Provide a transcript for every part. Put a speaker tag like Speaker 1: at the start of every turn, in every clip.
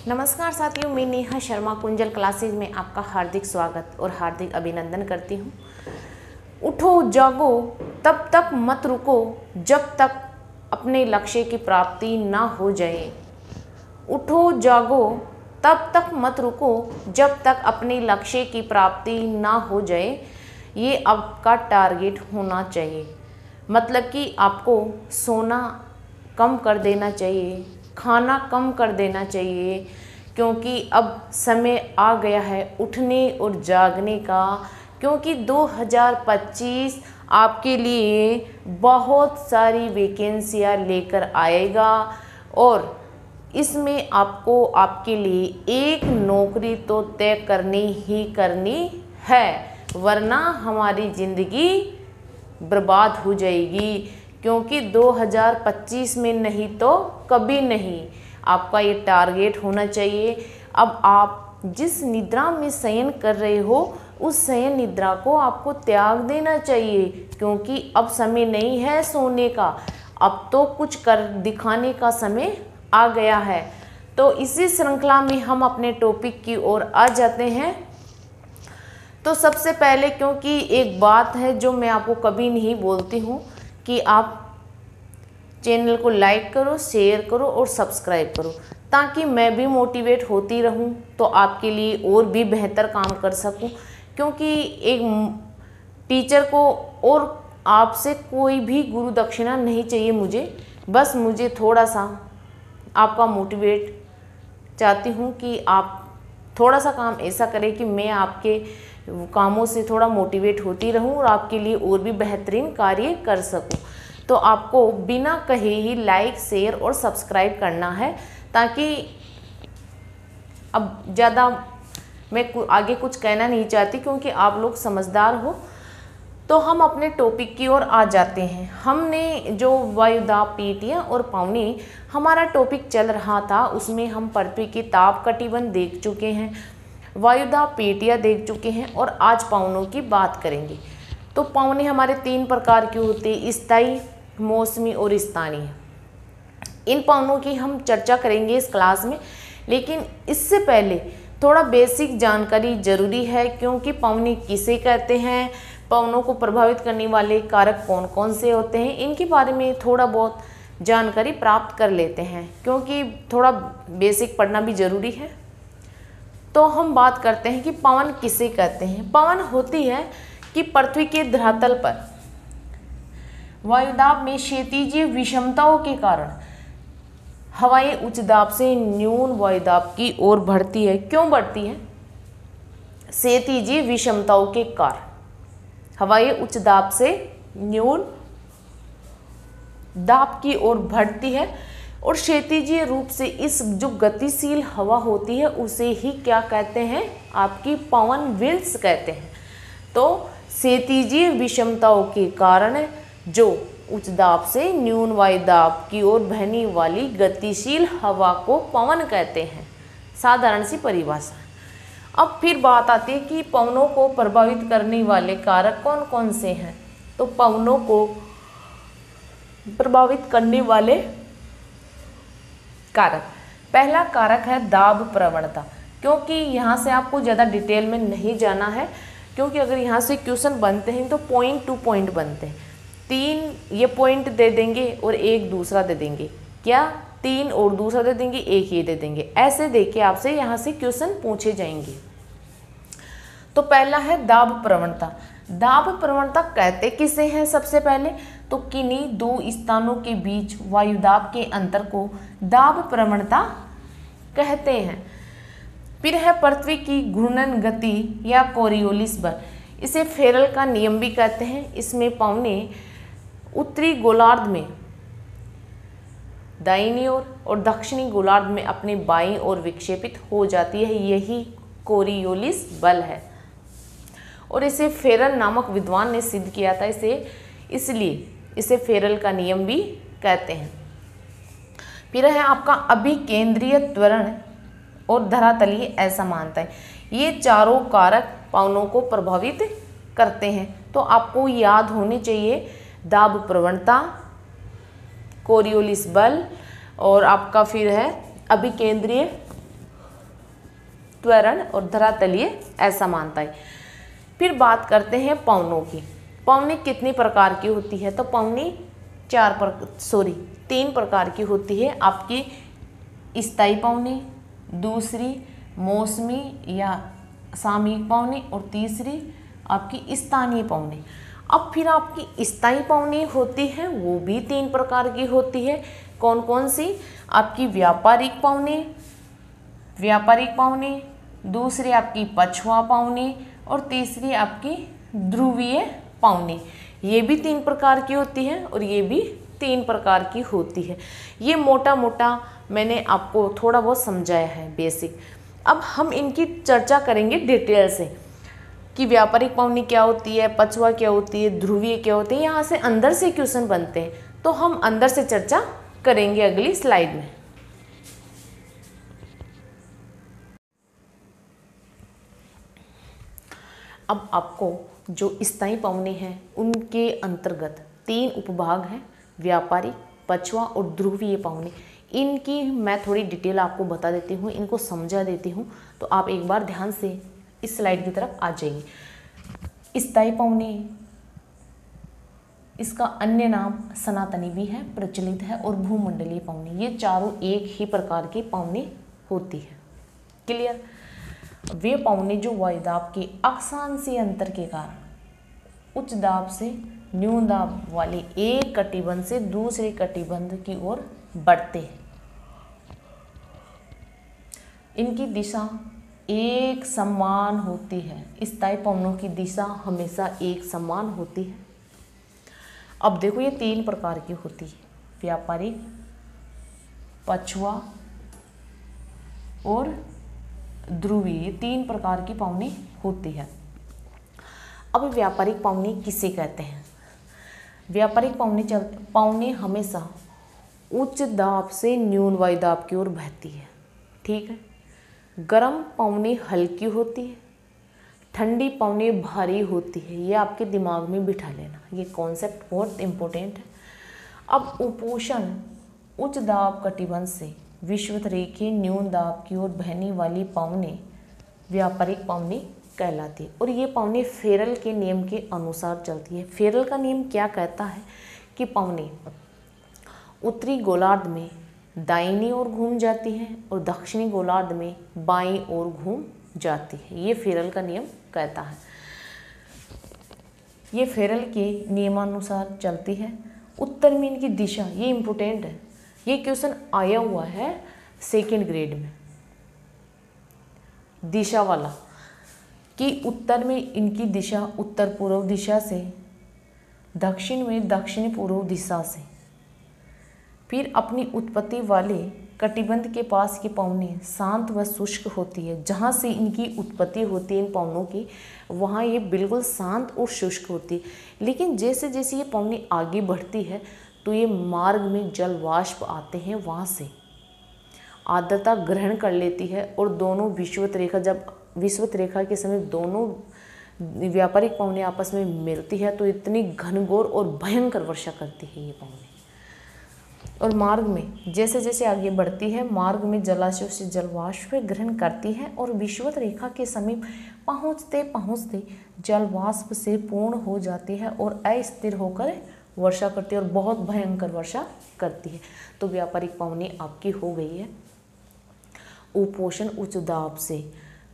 Speaker 1: नमस्कार साथियों, मैं नेहा शर्मा कुंजल क्लासेज में आपका हार्दिक स्वागत और हार्दिक अभिनंदन करती हूँ। उठो जागो तब तक मत रुको जब तक अपने लक्ष्य की प्राप्ति ना हो जाए। उठो जागो तब तक मत रुको जब तक अपने लक्ष्य की प्राप्ति ना हो जाए। ये आपका टारगेट होना चाहिए। मतलब कि आपको सोना कम कर देना चाहिए, खाना कम कर देना चाहिए, क्योंकि अब समय आ गया है उठने और जागने का। क्योंकि 2025 आपके लिए बहुत सारी वैकेंसियाँ लेकर आएगा और इसमें आपको आपके लिए एक नौकरी तो तय करनी ही करनी है, वरना हमारी ज़िंदगी बर्बाद हो जाएगी। क्योंकि 2025 में नहीं तो कभी नहीं, आपका ये टारगेट होना चाहिए। अब आप जिस निद्रा में शयन कर रहे हो उस शयन निद्रा को आपको त्याग देना चाहिए, क्योंकि अब समय नहीं है सोने का, अब तो कुछ कर दिखाने का समय आ गया है। तो इसी श्रृंखला में हम अपने टॉपिक की ओर आ जाते हैं। तो सबसे पहले, क्योंकि एक बात है जो मैं आपको कभी नहीं बोलती हूँ कि आप चैनल को लाइक करो, शेयर करो और सब्सक्राइब करो, ताकि मैं भी मोटिवेट होती रहूं तो आपके लिए और भी बेहतर काम कर सकूं। क्योंकि एक टीचर को और आपसे कोई भी गुरु दक्षिणा नहीं चाहिए बस मुझे थोड़ा सा आपका मोटिवेट चाहती हूं कि आप थोड़ा सा काम ऐसा करें कि मैं आपके कामों से थोड़ा मोटिवेट होती रहूं और आपके लिए और भी बेहतरीन कार्य कर सकूं। तो आपको बिना कहे ही लाइक, शेयर और सब्सक्राइब करना है, ताकि अब ज़्यादा मैं आगे कुछ कहना नहीं चाहती, क्योंकि आप लोग समझदार हो। तो हम अपने टॉपिक की ओर आ जाते हैं। हमने जो वायुदाब, पेटियाँ और पावनी हमारा टॉपिक चल रहा था, उसमें हम पृथ्वी की ताप कटिबंध देख चुके हैं, वायुदाब, पेटियाँ देख चुके हैं और आज पावनों की बात करेंगे। तो पावने हमारे 3 प्रकार के होते हैं, स्थायी, मौसमी और स्थानीय। इन पावनों की हम चर्चा करेंगे इस क्लास में, लेकिन इससे पहले थोड़ा बेसिक जानकारी जरूरी है। क्योंकि पावनी किसे कहते हैं, पावनों को प्रभावित करने वाले कारक कौन कौन से होते हैं, इनके बारे में थोड़ा बहुत जानकारी प्राप्त कर लेते हैं, क्योंकि थोड़ा बेसिक पढ़ना भी जरूरी है। तो हम बात करते हैं कि पवन किसे कहते हैं। पवन होती है कि पृथ्वी के धरातल पर वायुदाब में क्षैतिजीय विषमताओं के कारण हवाएं उच्च दाब से न्यून वायुदाब की ओर बढ़ती है। क्यों बढ़ती है? क्षैतिजीय विषमताओं के कारण हवाएं उच्च दाब से न्यून दाब की ओर बढ़ती है और क्षैतिजीय रूप से इस जो गतिशील हवा होती है उसे ही क्या कहते हैं, आपकी पवन व्हील्स कहते हैं। तो क्षैतिजीय विषमताओं के कारण जो उच्च दाब से न्यून वायुदाब की ओर बहने वाली गतिशील हवा को पवन कहते हैं, साधारण सी परिभाषा। अब फिर बात आती है कि पवनों को प्रभावित करने वाले कारक कौन कौन से हैं। तो पवनों को प्रभावित करने वाले कारक, पहला कारक है दाब प्रवणता। क्योंकि यहाँ से आपको ज़्यादा डिटेल में नहीं जाना है, क्योंकि अगर यहाँ से क्वेश्चन बनते हैं तो पॉइंट टू पॉइंट बनते हैं। 3 ये पॉइंट दे देंगे और एक दूसरा दे देंगे, क्या 3 और दूसरा दे देंगे, एक ये दे देंगे, ऐसे देके आपसे यहाँ से क्वेश्चन पूछे जाएंगे। तो पहला है दाब प्रवणता। दाब प्रवणता कहते किसे हैं? सबसे पहले तो किन्हीं 2 स्थानों के बीच वायुदाब के अंतर को दाब प्रवणता कहते हैं। फिर है पृथ्वी की घूर्णन गति या कोरियोलिस बल, इसे फेरल का नियम भी कहते हैं। इसमें पवने उत्तरी गोलार्ध में दाहिनी ओर और दक्षिणी गोलार्ध में अपने बाईं ओर विक्षेपित हो जाती है, यही कोरियोलिस बल है। और इसे फेरल नामक विद्वान ने सिद्ध किया था, इसलिए इसे फेरल का नियम भी कहते हैं। फिर है आपका अभिकेंद्रीय त्वरण और धरातलीय असमानता। ये चारों कारक पवनों को प्रभावित करते हैं। तो आपको याद होने चाहिए दाब प्रवणता, कोरियोलिस बल और आपका फिर है अभिकेंद्रीय त्वरण और धरातलीय असमानता। फिर बात करते हैं पवनों की। पवनी कितनी प्रकार की होती है? तो पवनी 3 प्रकार की होती है। आपकी स्थायी पवनी, दूसरी मौसमी या सामयिक पवनी और तीसरी आपकी स्थानीय पवनी। अब फिर आपकी स्थायी पवनी होती है वो भी 3 प्रकार की होती है। कौन कौन सी? आपकी व्यापारिक पवनी, दूसरी आपकी पछुआ पवनी और तीसरी आपकी ध्रुवीय पवनी। ये भी 3 प्रकार की होती है और ये भी 3 प्रकार की होती है। ये मोटा मोटा मैंने आपको थोड़ा बहुत समझाया है बेसिक। अब हम इनकी चर्चा करेंगे डिटेल से कि व्यापारिक पवनी क्या होती है, पछुआ क्या होती है, ध्रुवीय क्या होती है। यहाँ से अंदर से क्वेश्चन बनते हैं, तो हम अंदर से चर्चा करेंगे अगली स्लाइड में। अब आपको जो स्थायी पवनी है उनके अंतर्गत 3 उपभाग हैं, व्यापारिक, पछुआ और ध्रुवीय पवनी। इनकी मैं थोड़ी डिटेल आपको बता देती हूँ, इनको समझा देती हूँ, तो आप एक बार ध्यान से इस स्लाइड की तरफ आ जाइए। स्थायी पवनी, इसका अन्य नाम सनातनी भी है, प्रचलित है, और भूमंडलीय पवनी। ये चारों एक ही प्रकार की पवनी होती है। क्लियर? वे पवनी जो वायुदाब के अक्षांशीय अंतर के कारण उच्च दाब से न्यून दाब वाले एक कटिबंध से दूसरे कटिबंध की ओर बढ़ते हैं। इनकी दिशा एक समान होती है। स्थायी पवनों की दिशा हमेशा एक समान होती है। अब देखो ये 3 प्रकार की होती है, व्यापारिक, पछुआ और ध्रुवीय। ये 3 प्रकार की पवनी होती है। अब व्यापारिक पवनी किसे कहते हैं? व्यापारिक पवनी हमेशा उच्च दाब से न्यून वायु दाब की ओर बहती है। ठीक है। गर्म पवनी हल्की होती है, ठंडी पवनी भारी होती है। ये आपके दिमाग में बिठा लेना, ये कॉन्सेप्ट बहुत इम्पोर्टेंट है। अब उपोषण उच्च दाब कटिबंध से विषुवत रेखीय न्यून दाब की ओर बहने वाली पवनी व्यापारिक पवनी कहलाती है। और ये पवनी फेरल के नियम के अनुसार चलती है। फेरल का नियम क्या कहता है कि पवनी उत्तरी गोलार्ध में दाहिनी ओर घूम जाती है और दक्षिणी गोलार्ध में बाईं ओर घूम जाती है। ये फेरल का नियम कहता है। ये फेरल के नियमानुसार चलती है। उत्तर में इनकी दिशा, ये इम्पोर्टेंट है, ये क्वेश्चन आया हुआ है 2nd ग्रेड में, दिशा वाला, कि उत्तर में इनकी दिशा उत्तर पूर्व दिशा से, दक्षिण में दक्षिण पूर्व दिशा से। फिर अपनी उत्पत्ति वाले कटिबंध के पास की पवनी शांत व शुष्क होती है। जहाँ से इनकी उत्पत्ति होती है इन पवनों की, वहाँ ये बिल्कुल शांत और शुष्क होती है। लेकिन जैसे जैसे ये पवनी आगे बढ़ती है तो ये मार्ग में जल वाष्प आते हैं, वहाँ से आर्द्रता ग्रहण कर लेती है और दोनों विषुवत रेखा, जब विषुवत रेखा के समय दोनों व्यापारिक पवनी आपस में मिलती है तो इतनी घनघोर और भयंकर वर्षा करती है ये पवनी। और मार्ग में जैसे जैसे आगे बढ़ती है, मार्ग में जलाशयों से जलवाष्प ग्रहण करती है और विषुवत रेखा के समीप पहुँचते पहुँचते जलवाष्प से पूर्ण हो जाती है और अस्थिर होकर वर्षा करती है और बहुत भयंकर वर्षा करती है। तो व्यापारिक पवनी आपकी हो गई है उपोषण उच्च दाब से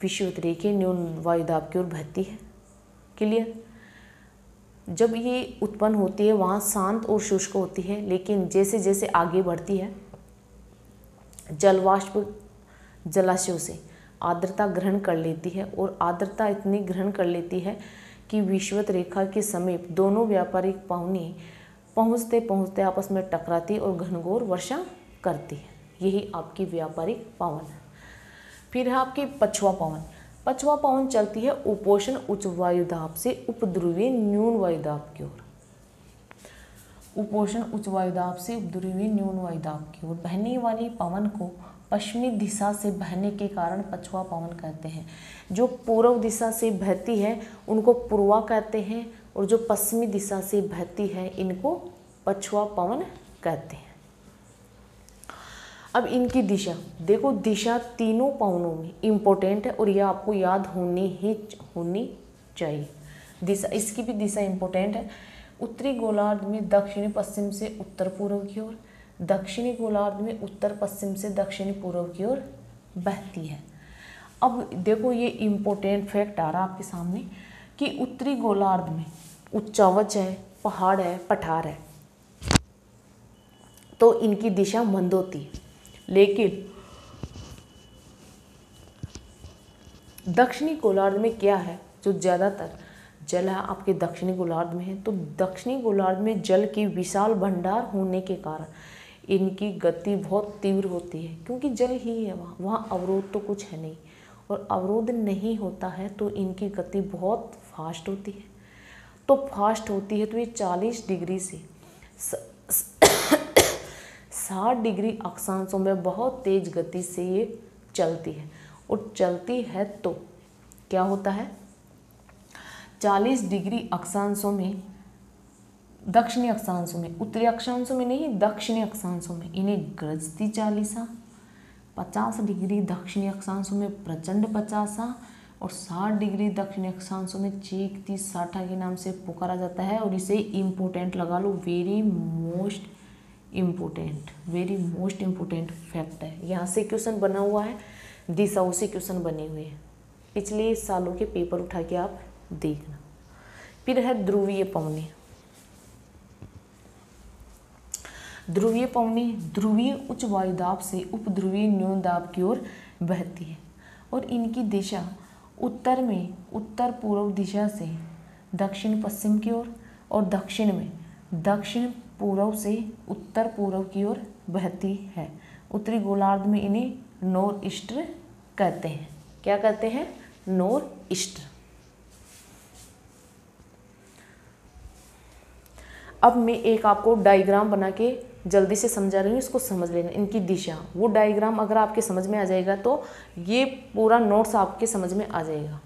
Speaker 1: विषुवत रेखा न्यून वायु दाब की ओर बहती है। क्लियर? जब ये उत्पन्न होती है वहाँ शांत और शुष्क होती है, लेकिन जैसे जैसे आगे बढ़ती है जलवाष्प जलाशयों से आर्द्रता ग्रहण कर लेती है और आर्द्रता इतनी ग्रहण कर लेती है कि विषुवत रेखा के समीप दोनों व्यापारिक पवनी पहुँचते पहुँचते आपस में टकराती और घनघोर वर्षा करती है। यही आपकी व्यापारिक पवन है। फिर है आपकी पछुआ पवन। पछुआ पवन चलती है उपोषण उच्च वायुदाब से उपध्रुवीय न्यून वायुदाब की ओर। उपोषण उच्च वायुदाब से उपध्रुवीय न्यून वायुदाब की ओर बहने वाली पवन को पश्चिमी दिशा से बहने के कारण पछुआ पवन कहते हैं। जो पूर्व दिशा से बहती है उनको पूर्वा कहते हैं और जो पश्चिमी दिशा से बहती है इनको पछुआ पवन कहते हैं। अब इनकी दिशा देखो, दिशा तीनों पवनों में इम्पोर्टेंट है और यह आपको याद होनी चाहिए। दिशा, इसकी भी दिशा इम्पोर्टेंट है। उत्तरी गोलार्ध में दक्षिणी पश्चिम से उत्तर पूर्व की ओर, दक्षिणी गोलार्ध में उत्तर पश्चिम से दक्षिणी पूर्व की ओर बहती है। अब देखो ये इम्पोर्टेंट फैक्ट आ रहा है आपके सामने कि उत्तरी गोलार्ध में उच्चावच है, पहाड़ है, पठार है, तो इनकी दिशा मंद होती है। लेकिन दक्षिणी गोलार्ध में क्या है, जो ज़्यादातर जल है आपके दक्षिणी गोलार्ध में है, तो दक्षिणी गोलार्ध में जल की विशाल भंडार होने के कारण इनकी गति बहुत तीव्र होती है, क्योंकि जल ही है वहाँ अवरोध तो कुछ है नहीं, और अवरोध नहीं होता है तो इनकी गति बहुत फास्ट होती है। तो फास्ट होती है तो ये 40 डिग्री से 60 डिग्री अक्षांशों में बहुत तेज गति से ये चलती है। और चलती है तो क्या होता है, 40 डिग्री अक्षांशों में, दक्षिणी अक्षांशों में, उत्तरी अक्षांशों में नहीं, दक्षिणी अक्षांशों में इन्हें गरजती चालीसा, 50 डिग्री दक्षिणी अक्षांशों में प्रचंड 50, और 60 डिग्री दक्षिणी अक्षांशों में चीखती 60 के नाम से पुकारा जाता है। और इसे इम्पोर्टेंट लगा लो, वेरी मोस्ट इम्पोर्टेंट फैक्ट है। यहाँ से क्वेश्चन बना हुआ है, दिशाओं से क्वेश्चन बने हुए हैं, पिछले सालों के पेपर उठा के आप देखना। फिर है ध्रुवीय पवनी। ध्रुवीय पवनी ध्रुवीय उच्च वायुदाब से उपध्रुवीय न्यून दाब की ओर बहती है, और इनकी दिशा उत्तर में उत्तर पूर्व दिशा से दक्षिण पश्चिम की ओर, और दक्षिण में दक्षिण पूर्व से उत्तर पूर्व की ओर बहती है। उत्तरी गोलार्ध में इन्हें नॉर्थ ईस्ट कहते हैं। क्या कहते हैं? North east. अब मैं एक आपको डायग्राम बना के जल्दी से समझा रही हूँ, इसको समझ लेना। इनकी दिशा, वो डायग्राम अगर आपके समझ में आ जाएगा तो ये पूरा नोट्स आपके समझ में आ जाएगा।